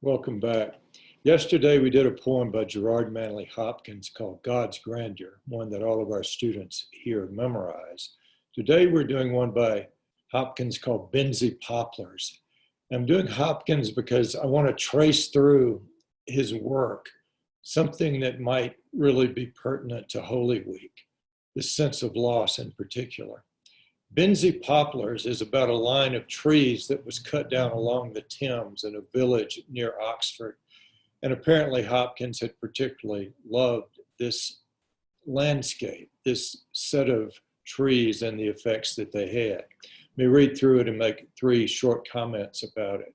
Welcome back. Yesterday we did a poem by Gerard Manley Hopkins called God's Grandeur, one that all of our students here memorize. Today we're doing one by Hopkins called Binsey Poplars. I'm doing Hopkins because I want to trace through his work something that might really be pertinent to Holy Week, the sense of loss in particular. Binsey Poplars is about a line of trees that was cut down along the Thames in a village near Oxford. And apparently Hopkins had particularly loved this landscape, this set of trees and the effects that they had. Let me read through it and make 3 short comments about it.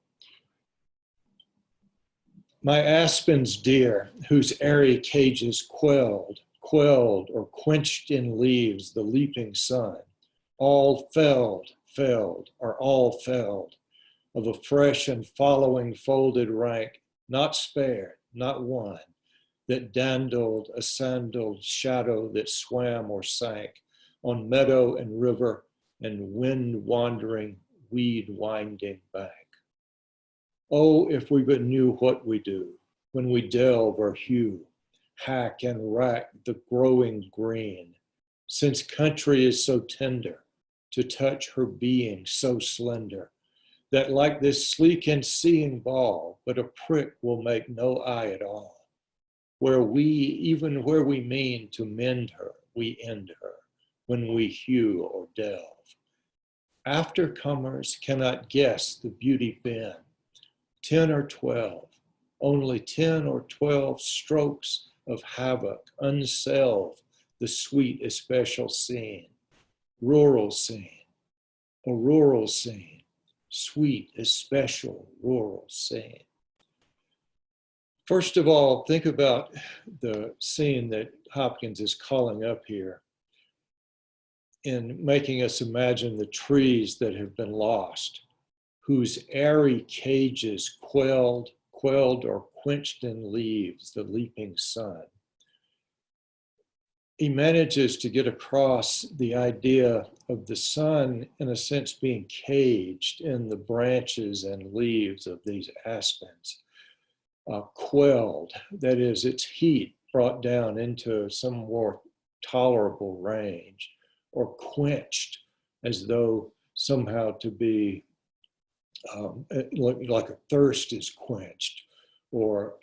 My aspens dear, whose airy cages quelled or quenched in leaves the leaping sun, all felled, are all felled, of a fresh and following folded rank, not spared, not one, that dandled a sandaled shadow that swam or sank on meadow and river and wind-wandering, weed-winding bank. Oh, if we but knew what we do, when we delve or hew, hack and rack the growing green, since country is so tender, to touch her being so slender, that like this sleek and seeing ball, but a prick will make no eye at all. Even where we mean to mend her, we end her, when we hew or delve. Aftercomers cannot guess the beauty been, 10 or 12, only 10 or 12 strokes of havoc unselve the sweet especial scene. Rural scene, a rural scene, sweet, especial rural scene. First of all, think about the scene that Hopkins is calling up here in making us imagine the trees that have been lost, whose airy cages quelled or quenched in leaves the leaping sun. He manages to get across the idea of the sun, in a sense, being caged in the branches and leaves of these aspens, quelled, that is, its heat brought down into some more tolerable range, or quenched, as though somehow to be like a thirst is quenched, or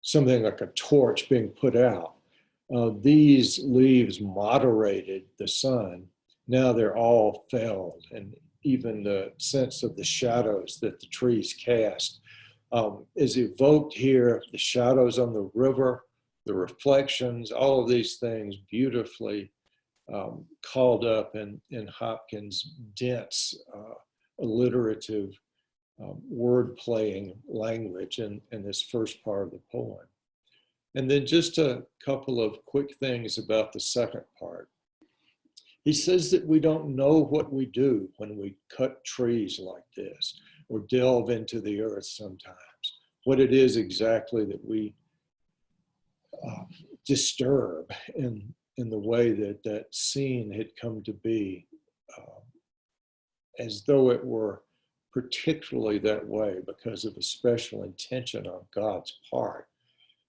something like a torch being put out. These leaves moderated the sun. Now they're all felled, and even the sense of the shadows that the trees cast is evoked here. The shadows on the river, the reflections, all of these things beautifully called up in Hopkins' dense, alliterative word-playing language in this first part of the poem. And then just a couple of quick things about the second part. He says that we don't know what we do when we cut trees like this or delve into the earth sometimes, what it is exactly that we disturb in the way that that scene had come to be, as though it were particularly that way because of a special intention on God's part.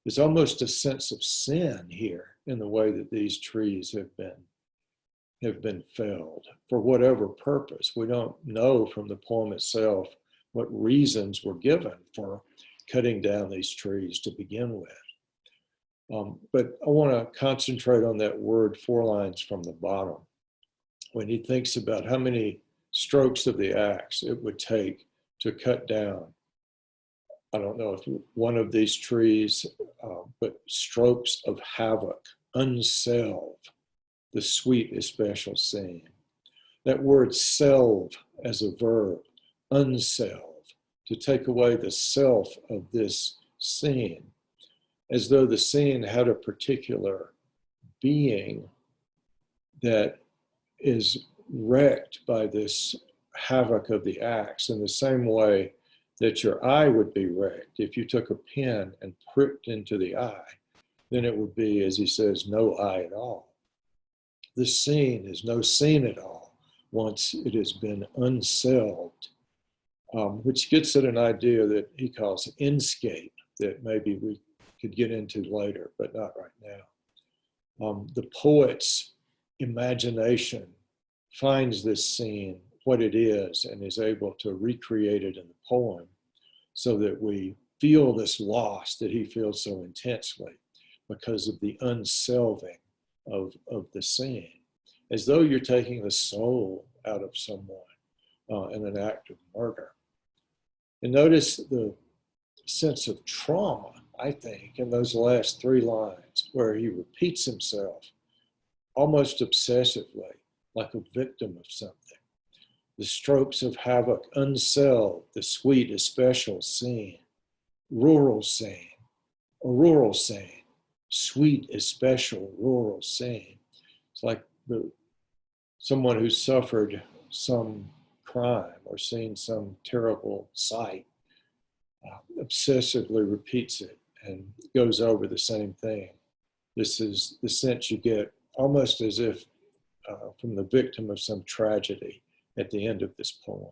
There's almost a sense of sin here in the way that these trees have been felled for whatever purpose. We don't know from the poem itself what reasons were given for cutting down these trees to begin with. But I want to concentrate on that word 4 lines from the bottom, when he thinks about how many strokes of the axe it would take to cut down, I don't know if one of these trees, but strokes of havoc, unselve the sweet especial scene. That word selve as a verb, unselve, to take away the self of this scene, as though the scene had a particular being that is wrecked by this havoc of the axe, in the same way that your eye would be wrecked if you took a pin and pricked into the eye. Then it would be, as he says, no eye at all. The scene is no scene at all once it has been unselved which gets at an idea that he calls inscape that maybe we could get into later, but not right now. The poet's imagination finds this scene, what it is, and is able to recreate it in the poem so that we feel this loss that he feels so intensely because of the unselving of the scene, as though you're taking the soul out of someone in an act of murder. And notice the sense of trauma, I think, in those last three lines, where he repeats himself almost obsessively, like a victim of something. The strokes of havoc unselved, the sweet especial scene, rural scene, a rural scene, sweet especial rural scene. It's like someone who suffered some crime or seen some terrible sight obsessively repeats it and goes over the same thing. This is the sense you get almost as if from the victim of some tragedy at the end of this poem.